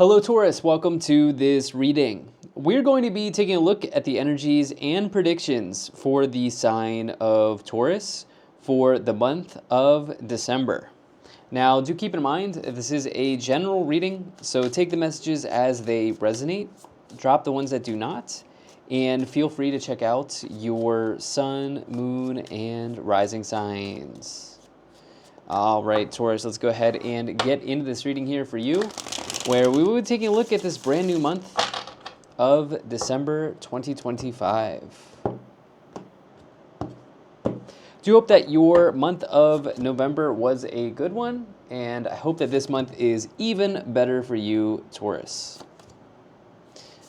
Hello Taurus, welcome to this reading. We're going to be taking a look at the energies and predictions for the sign of Taurus for the month of December. Now, do keep in mind, this is a general reading, so take the messages as they resonate, drop the ones that do not, and feel free to check out your sun, moon, and rising signs. All right, Taurus, let's go ahead and get into this reading here for you, where we will be taking a look at this brand new month of December 2025. Do hope that your month of November was a good one, and I hope that this month is even better for you, Taurus.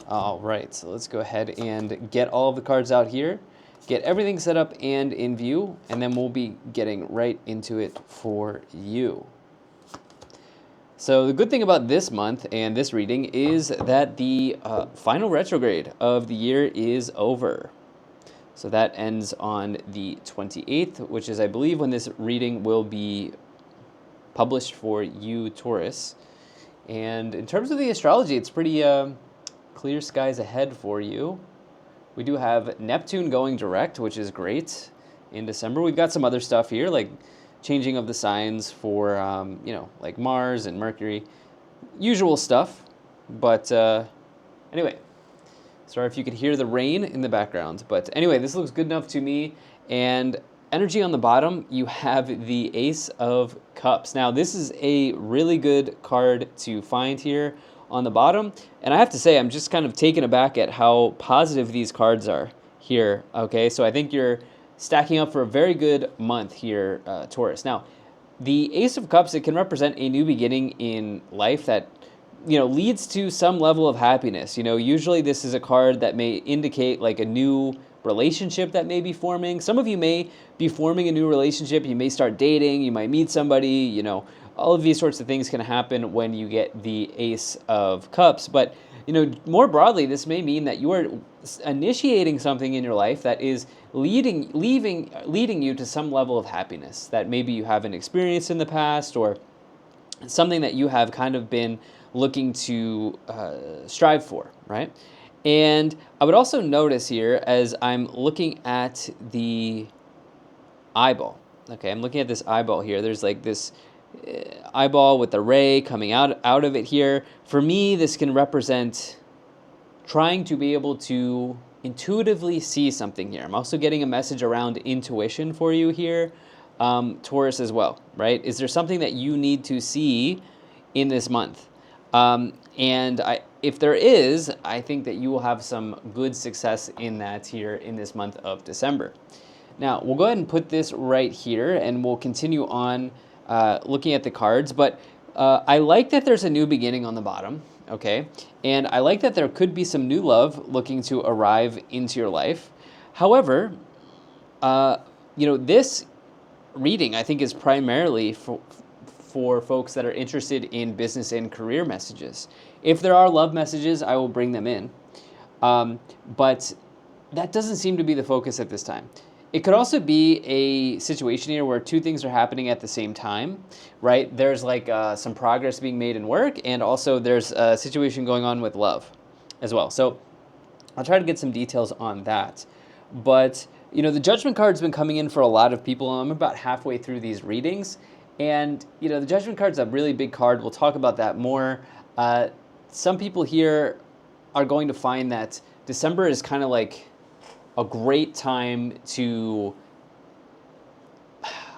All right, so let's go ahead and get all of the cards out here, get everything set up and in view, and then we'll be getting right into it for you. So the good thing about this month and this reading is that the final retrograde of the year is over. So that ends on the 28th, which is, I believe, when this reading will be published for you, Taurus. And in terms of the astrology, it's pretty clear skies ahead for you. We do have Neptune going direct, which is great in December. We've got some other stuff here, like changing of the signs for, like Mars and Mercury. Usual stuff. But anyway, sorry if you could hear the rain in the background. But anyway, this looks good enough to me. And energy on the bottom, you have the Ace of Cups. Now, this is a really good card to find here on the bottom. And I have to say, I'm just kind of taken aback at how positive these cards are here. Okay, so I think you're stacking up for a very good month here, Taurus. Now, the Ace of Cups, it can represent a new beginning in life that, leads to some level of happiness. Usually this is a card that may indicate like a new relationship that may be forming. Some of you may be forming a new relationship. You may start dating. You might meet somebody, all of these sorts of things can happen when you get the Ace of Cups. But, more broadly, this may mean that you are initiating something in your life that is leading you to some level of happiness that maybe you haven't experienced in the past, or something that you have kind of been looking to strive for, right? And I would also notice here, as I'm looking at the eyeball, okay, I'm looking at this eyeball here. There's like this eyeball with a ray coming out of it here. For me, this can represent trying to be able to intuitively see something here. I'm also getting a message around intuition for you here, Taurus, as well, right? Is there something that you need to see in this month? If there is, I think that you will have some good success in that here in this month of December. Now, we'll go ahead and put this right here, and we'll continue on looking at the cards. But I like that there's a new beginning on the bottom, okay? And I like that there could be some new love looking to arrive into your life. However, this reading, I think, is primarily for folks that are interested in business and career messages. If there are love messages, I will bring them in. But that doesn't seem to be the focus at this time. It could also be a situation here where two things are happening at the same time, right? There's like some progress being made in work, and also there's a situation going on with love as well. So I'll try to get some details on that. But, the Judgment card's been coming in for a lot of people. I'm about halfway through these readings. And, the Judgment card's a really big card. We'll talk about that more. Some people here are going to find that December is kind of like a great time to,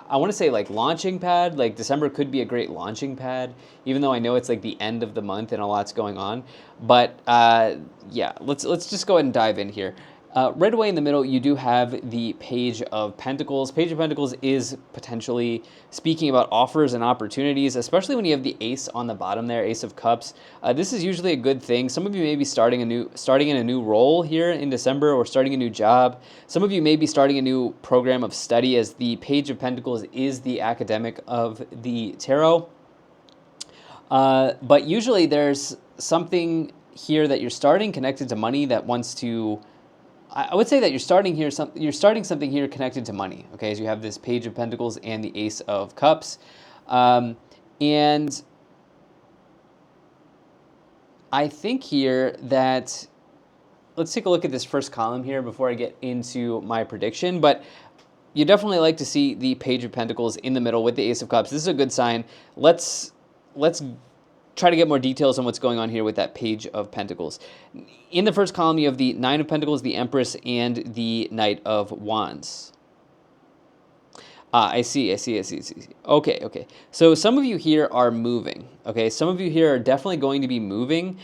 I want to say like launching pad. Like December could be a great launching pad, even though I know it's like the end of the month and a lot's going on. But let's just go ahead and dive in here. Right away in the middle, you do have the Page of Pentacles. Page of Pentacles is potentially speaking about offers and opportunities, especially when you have the Ace on the bottom there, Ace of Cups. This is usually a good thing. Some of you may be starting in a new role here in December, or starting a new job. Some of you may be starting a new program of study, as the Page of Pentacles is the academic of the tarot. But usually there's something here that you're starting connected to money that wants to, I would say that you're starting something here connected to money, okay, as you have this Page of Pentacles and the Ace of Cups. And I think here that, let's take a look at this first column here before I get into my prediction, but you definitely like to see the Page of Pentacles in the middle with the Ace of Cups. This is a good sign. Let's try to get more details on what's going on here with that Page of Pentacles. In the first column, you have the Nine of Pentacles, the Empress, and the Knight of Wands. I see. Okay. So some of you here are moving, okay? Some of you here are definitely going to be moving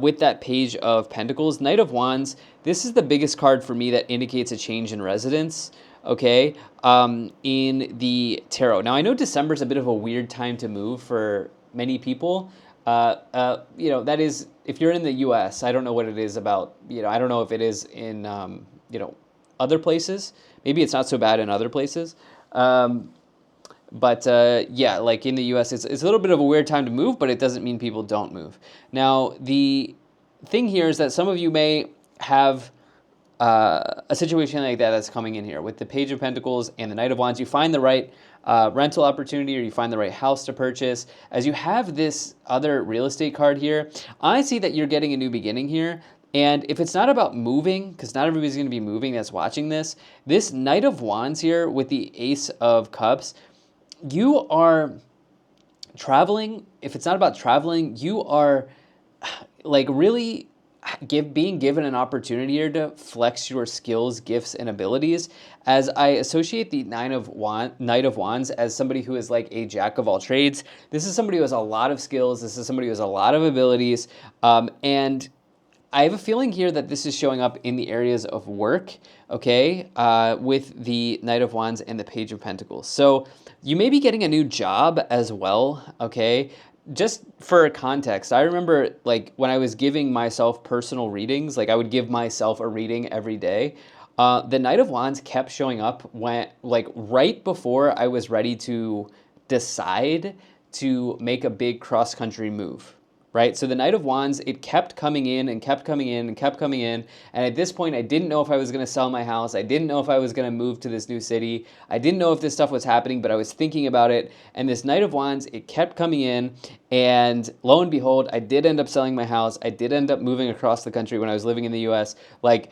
with that Page of Pentacles. Knight of Wands, this is the biggest card for me that indicates a change in residence, okay, in the tarot. Now, I know December is a bit of a weird time to move for many people. That is, if you're in the U.S., I don't know what it is about, I don't know if it is in, other places. Maybe it's not so bad in other places. Yeah, like in the U.S., it's a little bit of a weird time to move, but it doesn't mean people don't move. Now, the thing here is that some of you may have a situation like that that's coming in here with the Page of Pentacles and the Knight of Wands. You find the right rental opportunity, or you find the right house to purchase. As you have this other real estate card here, I see that you're getting a new beginning here. And if it's not about moving, because not everybody's going to be moving that's watching this, this Knight of Wands here with the Ace of Cups, you are traveling. If it's not about traveling, you are like really being given an opportunity here to flex your skills, gifts, and abilities. As I associate the Knight of Wands as somebody who is like a jack of all trades. This is somebody who has a lot of skills. This is somebody who has a lot of abilities. And I have a feeling here that this is showing up in the areas of work, okay, with the Knight of Wands and the Page of Pentacles. So you may be getting a new job as well, okay? Just for context, I remember like when I was giving myself personal readings, like I would give myself a reading every day. The Knight of Wands kept showing up when, like, right before I was ready to decide to make a big cross-country move. Right? So the Knight of Wands, it kept coming in and kept coming in and kept coming in. And at this point, I didn't know if I was going to sell my house. I didn't know if I was going to move to this new city. I didn't know if this stuff was happening, but I was thinking about it. And this Knight of Wands, it kept coming in. And lo and behold, I did end up selling my house. I did end up moving across the country when I was living in the US. Like,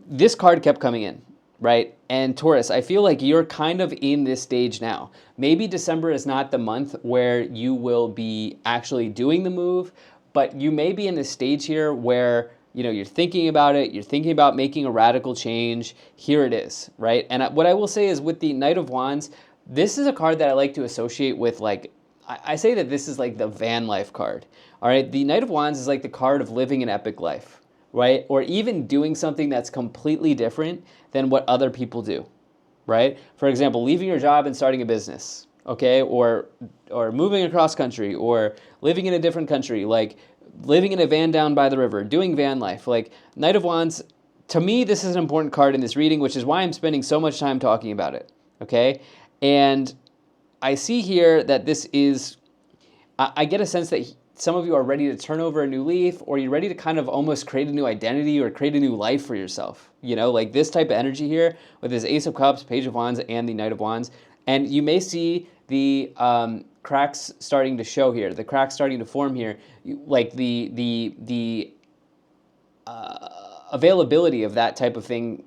this card kept coming in. Right? And Taurus, I feel like you're kind of in this stage now. Maybe December is not the month where you will be actually doing the move, but you may be in this stage here where, you're thinking about it, you're thinking about making a radical change. Here it is, right? And what I will say is with the Knight of Wands, this is a card that I like to associate with, like, I say that this is like the van life card. All right? The Knight of Wands is like the card of living an epic life. Right? Or even doing something that's completely different than what other people do, right? For example, leaving your job and starting a business, okay? Or moving across country, or living in a different country, like living in a van down by the river, doing van life. Like, Knight of Wands, to me, this is an important card in this reading, which is why I'm spending so much time talking about it, okay? And I see here that this is, I get a sense that some of you are ready to turn over a new leaf, or you're ready to kind of almost create a new identity or create a new life for yourself. Like this type of energy here with this Ace of Cups, Page of Wands, and the Knight of Wands. And you may see the cracks starting to show here, the cracks starting to form here, like the availability of that type of thing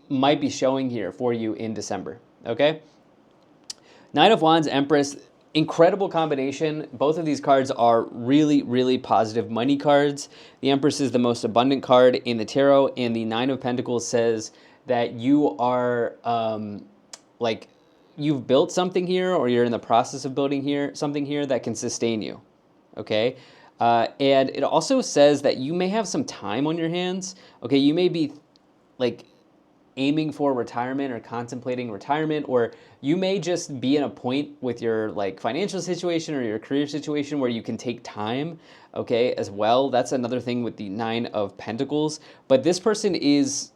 might be showing here for you in December, okay? Knight of Wands, Empress, incredible combination. Both of these cards are really, really positive money cards. The Empress is the most abundant card in the tarot, and the Nine of Pentacles says that you are, like, you've built something here, or you're in the process of building something here that can sustain you, okay? And it also says that you may have some time on your hands, okay? You may be, like, aiming for retirement or contemplating retirement, or you may just be in a point with your like financial situation or your career situation where you can take time, okay, as well. That's another thing with the Nine of Pentacles. But this person is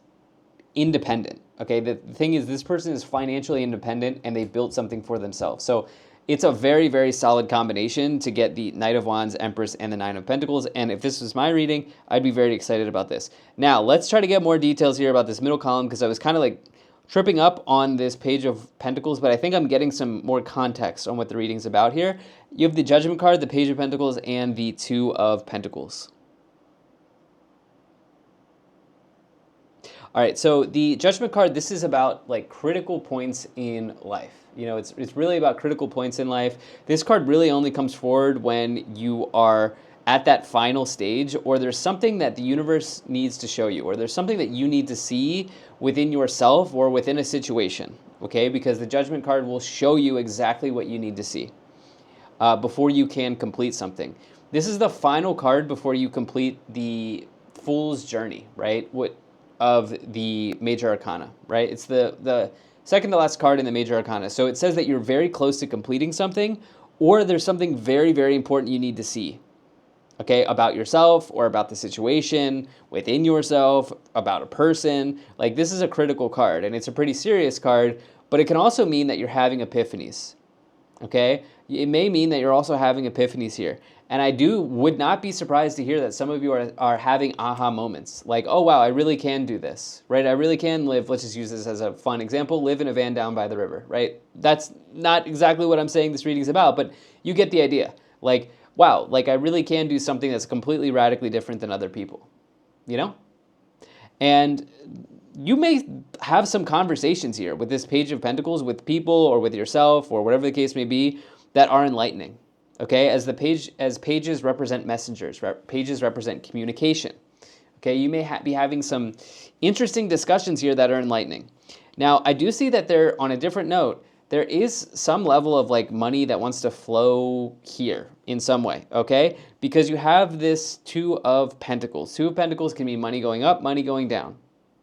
independent, okay? The thing is, this person is financially independent and they built something for themselves. So it's a very, very solid combination to get the Knight of Wands, Empress, and the Nine of Pentacles. And if this was my reading, I'd be very excited about this. Now, let's try to get more details here about this middle column, because I was kind of like tripping up on this Page of Pentacles, but I think I'm getting some more context on what the reading's about here. You have the Judgment card, the Page of Pentacles, and the Two of Pentacles. All right, so the Judgment card, this is about like critical points in life. You know, it's really about critical points in life. This card really only comes forward when you are at that final stage, or there's something that the universe needs to show you, or there's something that you need to see within yourself or within a situation, okay? Because the Judgment card will show you exactly what you need to see before you can complete something. This is the final card before you complete the Fool's Journey, right? Of the Major Arcana, right? It's the second to last card in the Major Arcana. So it says that you're very close to completing something, or there's something very, very important you need to see, okay, about yourself or about the situation within yourself, about a person. Like, this is a critical card, and it's a pretty serious card, but it can also mean that you're having epiphanies, okay? It may mean that you're also having epiphanies here. And I would not be surprised to hear that some of you are having aha moments. Like, oh, wow, I really can do this, right? I really can live, let's just use this as a fun example, live in a van down by the river, right? That's not exactly what I'm saying this reading's about, but you get the idea. Like, wow, like I really can do something that's completely radically different than other people, you know? And you may have some conversations here with this Page of Pentacles with people or with yourself or whatever the case may be that are enlightening. Okay, as pages represent messengers, pages represent communication. Okay, you may be having some interesting discussions here that are enlightening. Now, I do see that on a different note, there is some level of like money that wants to flow here in some way, okay? Because you have this Two of Pentacles. Two of Pentacles can mean money going up, money going down,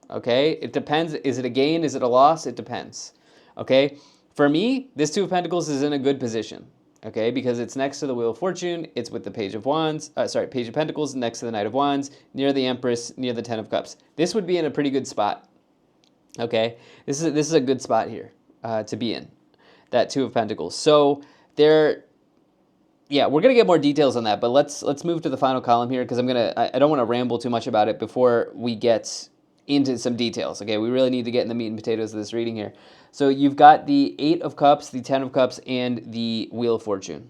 okay? It depends. Is it a gain? Is it a loss? It depends, okay? For me, this Two of Pentacles is in a good position, okay, because it's next to the Wheel of Fortune, it's with the Page of Pentacles, next to the Knight of Wands, near the Empress, near the Ten of Cups. This would be in a pretty good spot, okay? This is a good spot here to be in, that Two of Pentacles. So we're gonna get more details on that, but let's move to the final column here, because I don't want to ramble too much about it before we get into some details, okay? We really need to get in the meat and potatoes of this reading here. So you've got the Eight of Cups, the Ten of Cups, and the Wheel of Fortune.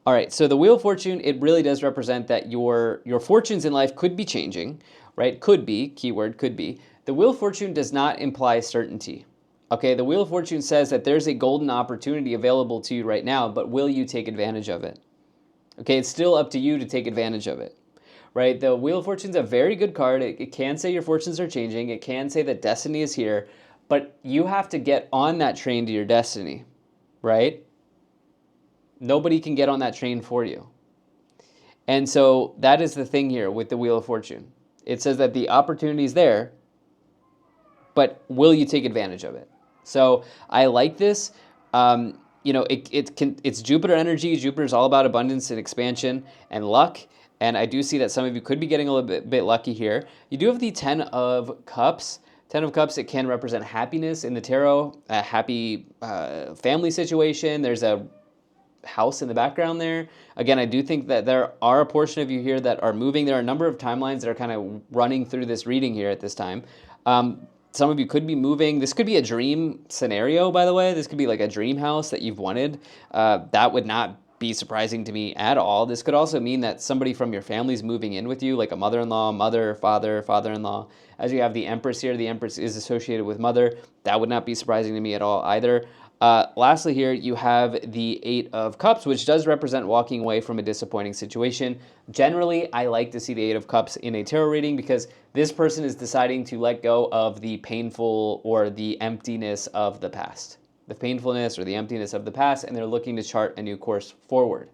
All right, so the Wheel of Fortune, it really does represent that your fortunes in life could be changing, right? Could be, keyword, could be. The Wheel of Fortune does not imply certainty, okay? The Wheel of Fortune says that there's a golden opportunity available to you right now, but will you take advantage of it? Okay, it's still up to you to take advantage of it. Right, the Wheel of Fortune is a very good card. It can say your fortunes are changing. It can say that destiny is here, but you have to get on that train to your destiny, right? Nobody can get on that train for you. And so that is the thing here with the Wheel of Fortune. It says that the opportunity is there, but will you take advantage of it? So I like this. You know, it's Jupiter energy. Jupiter is all about abundance and expansion and luck. And I do see that some of you could be getting a little bit lucky here. You do have the Ten of Cups. Ten of Cups, it can represent happiness in the tarot, a happy family situation. There's a house in the background there. Again, I do think that there are a portion of you here that are moving. There are a number of timelines that are kind of running through this reading here at this time. Some of you could be moving. This could be a dream scenario, by the way. This could be like a dream house that you've wanted. That would not be surprising to me at all. This could also mean that somebody from your family's moving in with you, like a mother-in-law, mother, father, father-in-law. As you have the Empress here, the Empress is associated with mother. That would not be surprising to me at all either. Lastly here, you have the Eight of Cups, which does represent walking away from a disappointing situation. Generally, I like to see the Eight of Cups in a tarot reading because this person is deciding to let go of the painful or the emptiness of the past. The painfulness or the emptiness of the past, and they're looking to chart a new course forward.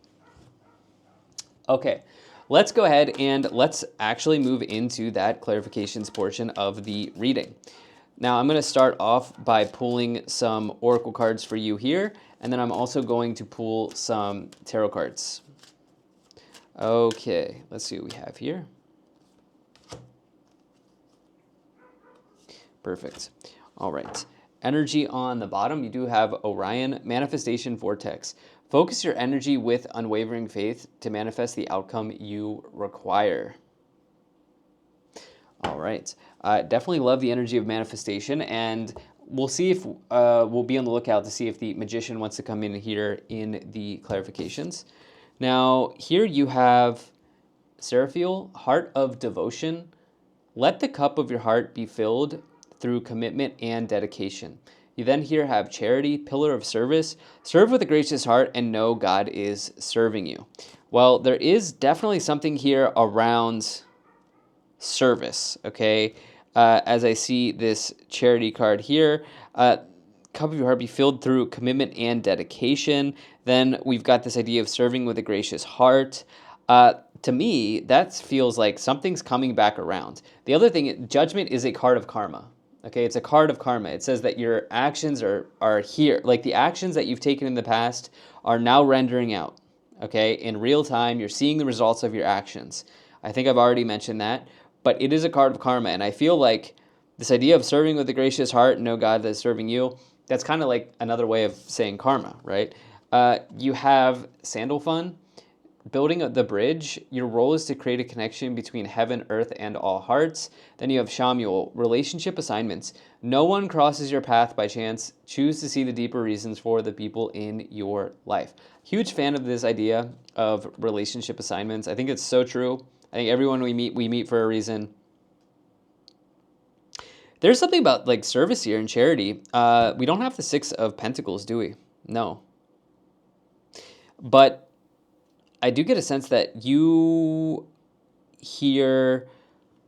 Okay, let's go ahead and let's actually move into that clarifications portion of the reading. Now, I'm going to start off by pulling some oracle cards for you here, and then I'm also going to pull some tarot cards. Okay, let's see what we have here. Perfect. All right. Energy on the bottom, you do have Orion, Manifestation Vortex. Focus your energy with unwavering faith to manifest the outcome you require. All right. Definitely love the energy of manifestation, and we'll see if we'll be on the lookout to see if the Magician wants to come in here in the clarifications. Now, here you have Seraphiel, Heart of Devotion, Let the cup of your heart be filled through commitment and dedication. You then here have charity, pillar of service. Serve with a gracious heart and know God is serving you. Well, there is definitely something here around service, okay? As I see this charity card here, cup of your heart be filled through commitment and dedication. Then we've got this idea of serving with a gracious heart. To me, that feels like something's coming back around. The other thing, judgment is a card of karma. Okay, it's a card of karma. It says that your actions are here. Like the actions that you've taken in the past are now rendering out. Okay, in real time, you're seeing the results of your actions. I think I've already mentioned that, but it is a card of karma. And I feel like this idea of serving with a gracious heart and know God that is serving you, that's kind of like another way of saying karma, right? You have Sandalphon. Building the bridge, your role is to create a connection between heaven, earth, and all hearts. Then you have Shamuel, relationship assignments. No one crosses your path by chance. Choose to see the deeper reasons for the people in your life. Huge fan of this idea of relationship assignments. I think it's so true. I think everyone we meet for a reason. There's something about like service here and charity. We don't have the Six of Pentacles, do we? No. But I do get a sense that you hear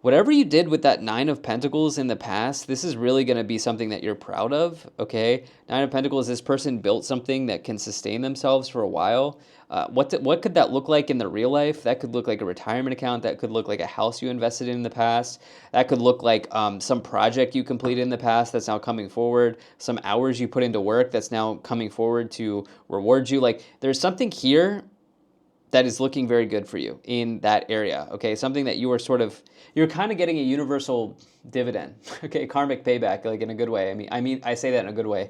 whatever you did with that Nine of Pentacles in the past, this is really going to be something that you're proud of, okay? Nine of Pentacles, this person built something that can sustain themselves for a while. What could that look like in their real life? That could look like a retirement account. That could look like a house you invested in the past. That could look like some project you completed in the past that's now coming forward. Some hours you put into work that's now coming forward to reward you. Like there's something here that is looking very good for you in that area, okay? Something that you are you're kind of getting a universal dividend, okay? Karmic payback, like in a good way. I say that in a good way.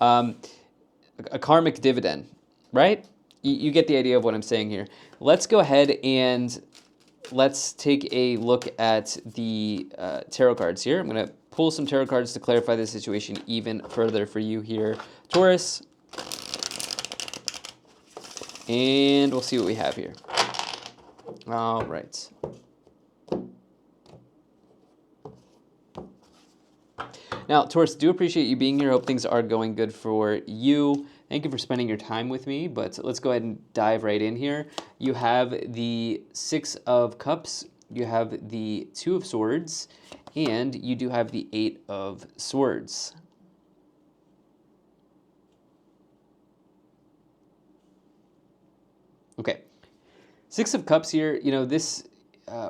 A karmic dividend, right? You get the idea of what I'm saying here. Let's go ahead and let's take a look at the tarot cards here. I'm gonna pull some tarot cards to clarify the situation even further for you here, Taurus. And we'll see what we have here. All right. Now, Taurus, do appreciate you being here. Hope things are going good for you. Thank you for spending your time with me, but let's go ahead and dive right in here. You have the Six of Cups, you have the Two of Swords, and you do have the Eight of Swords. Okay, Six of Cups here, this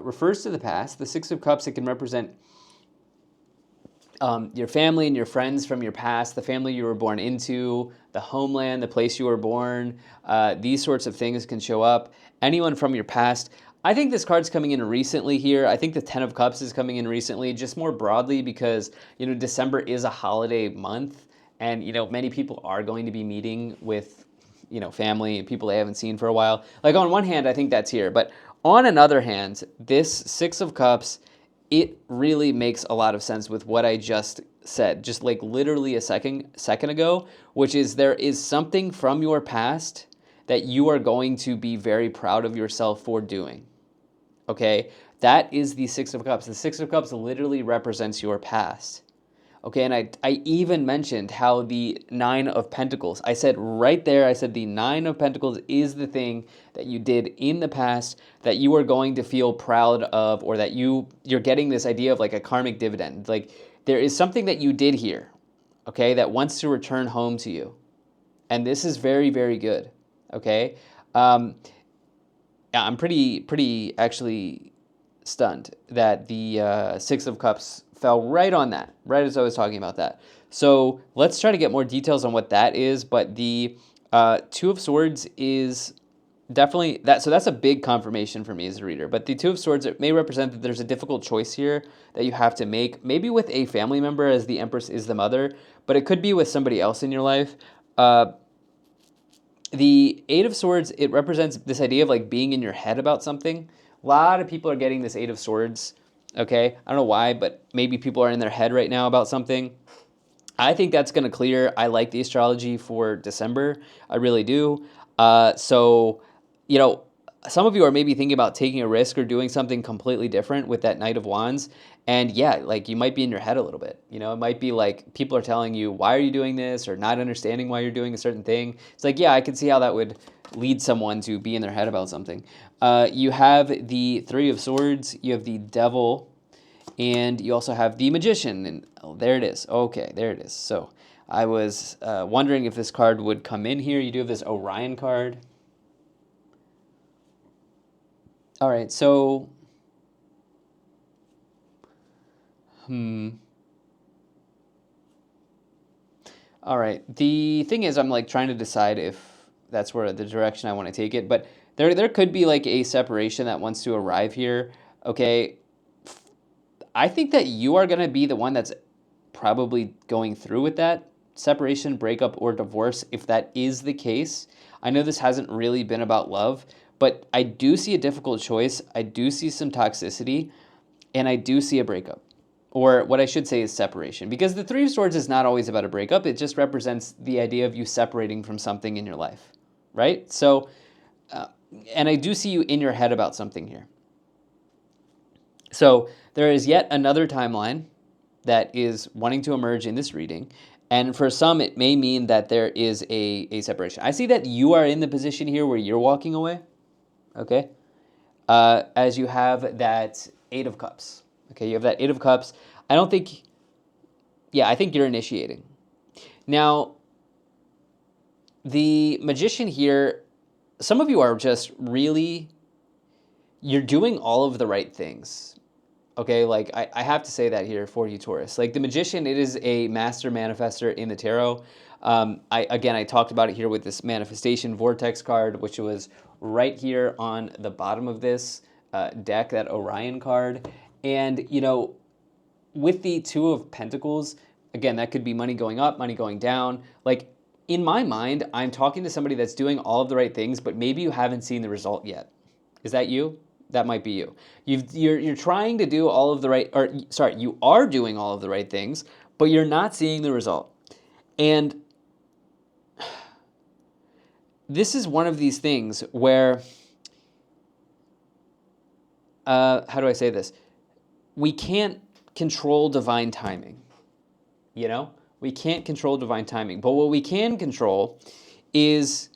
refers to the past. The Six of Cups, it can represent your family and your friends from your past, the family you were born into, the homeland, the place you were born. These sorts of things can show up. Anyone from your past. I think this card's coming in recently here. I think the Ten of Cups is coming in recently, just more broadly because, December is a holiday month. And, many people are going to be meeting with family and people they haven't seen for a while. Like on one hand, I think that's here. But on another hand, this Six of Cups, it really makes a lot of sense with what I just said, just like literally a second ago, which is there is something from your past that you are going to be very proud of yourself for doing. Okay? That is the Six of Cups. The Six of Cups literally represents your past. Okay, and I even mentioned how the Nine of Pentacles, I said right there, I said the Nine of Pentacles is the thing that you did in the past that you are going to feel proud of, or that you're getting this idea of like a karmic dividend. Like there is something that you did here, okay, that wants to return home to you. And this is very, very good, okay? Yeah, I'm pretty actually stunned that the Six of Cups fell right on that, right as I was talking about that. So let's try to get more details on what that is, but the Two of Swords is definitely that. So that's a big confirmation for me as a reader. But the Two of Swords, it may represent that there's a difficult choice here that you have to make, maybe with a family member, as the Empress is the mother, but it could be with somebody else in your life. The Eight of Swords, it represents this idea of like being in your head about something. A lot of people are getting this Eight of Swords, okay? I don't know why, but maybe people are in their head right now about something. I think that's going to clear. I like the astrology for December. I really do. So, some of you are maybe thinking about taking a risk or doing something completely different with that Knight of Wands. And yeah, like you might be in your head a little bit. You know, it might be like people are telling you, why are you doing this? Or not understanding why you're doing a certain thing. It's like, yeah, I can see how that would lead someone to be in their head about something. You have the Three of Swords, you have the Devil, and you also have the Magician. And oh, there it is. Okay, there it is. So I was wondering if this card would come in here. You do have this Orion card. All right, so all right. The thing is, I'm like trying to decide if that's where the direction I want to take it, but there could be like a separation that wants to arrive here. Okay, I think that you are going to be the one that's probably going through with that separation, breakup, or divorce, if that is the case. I know this hasn't really been about love, but I do see a difficult choice. I do see some toxicity, and I do see a breakup. Or what I should say is separation. Because the Three of Swords is not always about a breakup. It just represents the idea of you separating from something in your life, right? So, and I do see you in your head about something here. So there is yet another timeline that is wanting to emerge in this reading. And for some, it may mean that there is a separation. I see that you are in the position here where you're walking away, okay? As you have that Eight of Cups. Okay, you have that Eight of Cups. I don't think, yeah, I think you're initiating. Now, the Magician here, some of you are just really, you're doing all of the right things. Okay, like I have to say that here for you, Taurus. Like the Magician, it is a master manifester in the tarot. I talked about it here with this manifestation vortex card, which was right here on the bottom of this deck, that Orion card. And, you know, with the Two of Pentacles, again, that could be money going up, money going down. Like, in my mind, I'm talking to somebody that's doing all of the right things, but maybe you haven't seen the result yet. Is that you? That might be you. You're trying to do all of the right, or sorry, you are doing all of the right things, but you're not seeing the result. And this is one of these things where, how do I say this? We can't control divine timing, you know? We can't control divine timing. But what we can control is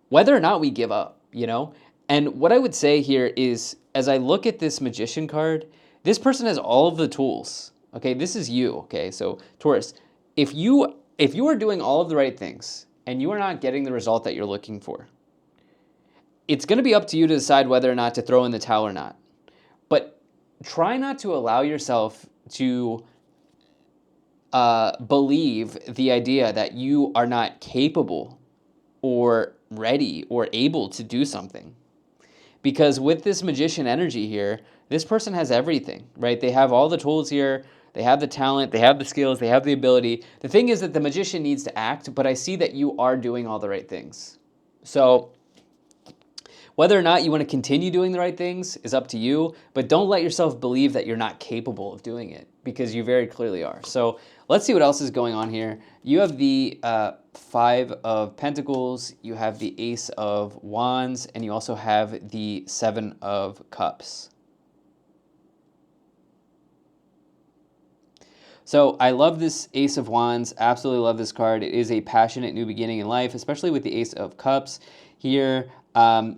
whether or not we give up, you know? And what I would say here is, as I look at this Magician card, this person has all of the tools, okay? This is you, okay? So, Taurus, if you are doing all of the right things and you are not getting the result that you're looking for, it's going to be up to you to decide whether or not to throw in the towel or not. But try not to allow yourself to believe the idea that you are not capable or ready or able to do something. Because with this Magician energy here, this person has everything, right? They have all the tools here. They have the talent. They have the skills. They have the ability. The thing is that the Magician needs to act, but I see that you are doing all the right things. So whether or not you want to continue doing the right things is up to you, but don't let yourself believe that you're not capable of doing it, because you very clearly are. So let's see what else is going on here. You have the Five of Pentacles, you have the Ace of Wands, and you also have the Seven of Cups. So I love this Ace of Wands, absolutely love this card. It is a passionate new beginning in life, especially with the Ace of Cups here.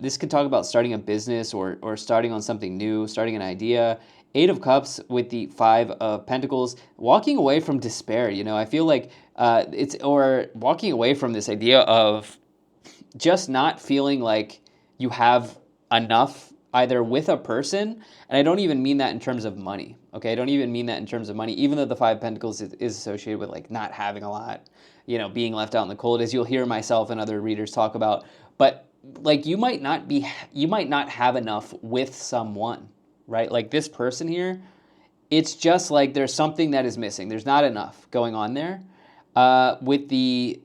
This could talk about starting a business or starting on something new, starting an idea. Eight of Cups with the Five of Pentacles, walking away from despair. You know, I feel like or walking away from this idea of just not feeling like you have enough either with a person, and I don't even mean that in terms of money, okay? I don't even mean that in terms of money, even though the Five of Pentacles is associated with like not having a lot, you know, being left out in the cold, as you'll hear myself and other readers talk about. But like you might not have enough with someone, right? Like this person here, it's just like there's something that is missing. There's not enough going on there. With the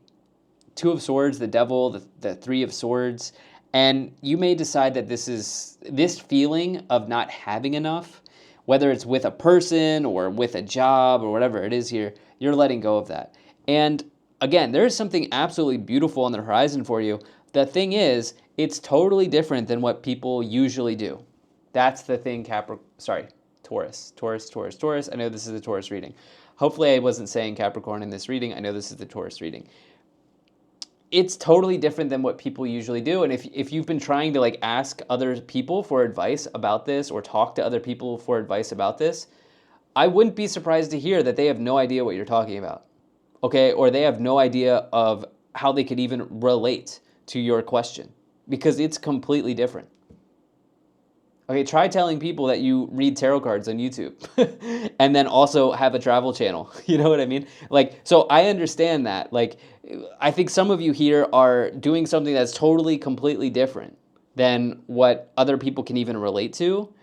Two of Swords, the Devil, the Three of Swords, and you may decide that this feeling of not having enough, whether it's with a person or with a job or whatever it is here, you're letting go of that. And again, there is something absolutely beautiful on the horizon for you. the thing is, it's totally different than what people usually do. That's the thing, Taurus. I know this is a Taurus reading. Hopefully I wasn't saying Capricorn in this reading. I know this is the Taurus reading. It's totally different than what people usually do. And if you've been trying to like ask other people for advice about this or talk to other people for advice about this, I wouldn't be surprised to hear that they have no idea what you're talking about. Okay? Or they have no idea of how they could even relate to your question because it's completely different. Okay, try telling people that you read tarot cards on YouTube and then also have a travel channel. You know what I mean? Like, so I understand that. Like, I think some of you here are doing something that's totally, completely different than what other people can even relate to.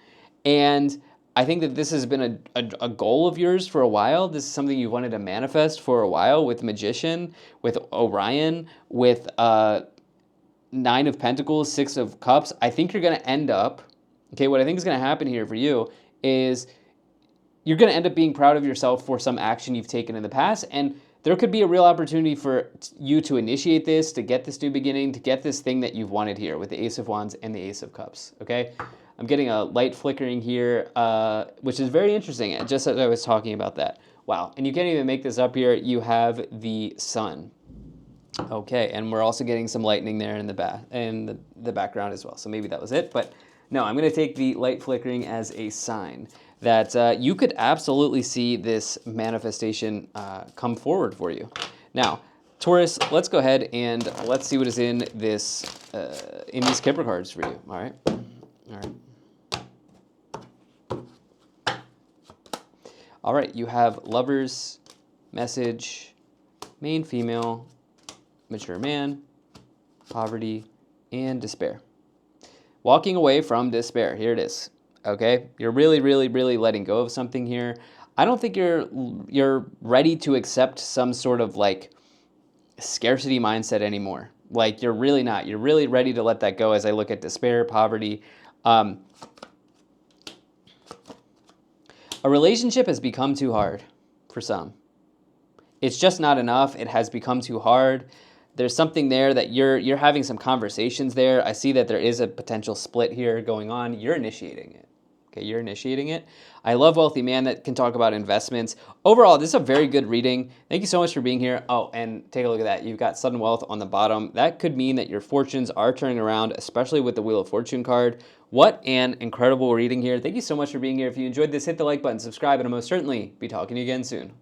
And I think that this has been a goal of yours for a while. This is something you wanted to manifest for a while with Magician, with Orion, with Nine of Pentacles, Six of Cups. I think you're going to end up... Okay, what I think is going to happen here for you is you're going to end up being proud of yourself for some action you've taken in the past, and there could be a real opportunity for you to initiate this, to get this new beginning, to get this thing that you've wanted here with the Ace of Wands and the Ace of Cups, okay? I'm getting a light flickering here, which is very interesting, just as I was talking about that. Wow, and you can't even make this up here. You have the Sun. Okay, and we're also getting some lightning there in the background as well, so maybe that was it, but... No, I'm going to take the light flickering as a sign that you could absolutely see this manifestation come forward for you. Now, Taurus, let's go ahead and let's see what is in this in these Kipper cards for you. All right, all right. You have Lovers, Message, Main Female, Mature Man, Poverty, and Despair. Walking away from despair. Here it is. Okay? You're really, really, really letting go of something here. I don't think you're ready to accept some sort of like scarcity mindset anymore. Like you're really not. You're really ready to let that go as I look at despair, poverty. A relationship has become too hard for some. It's just not enough. It has become too hard. There's something there that you're having some conversations there. I see that there is a potential split here going on. You're initiating it. Okay, you're initiating it. I love Wealthy Man that can talk about investments. Overall, this is a very good reading. Thank you so much for being here. Oh, and take a look at that. You've got sudden wealth on the bottom. That could mean that your fortunes are turning around, especially with the Wheel of Fortune card. What an incredible reading here. Thank you so much for being here. If you enjoyed this, hit the like button, subscribe, and I'll most certainly be talking to you again soon.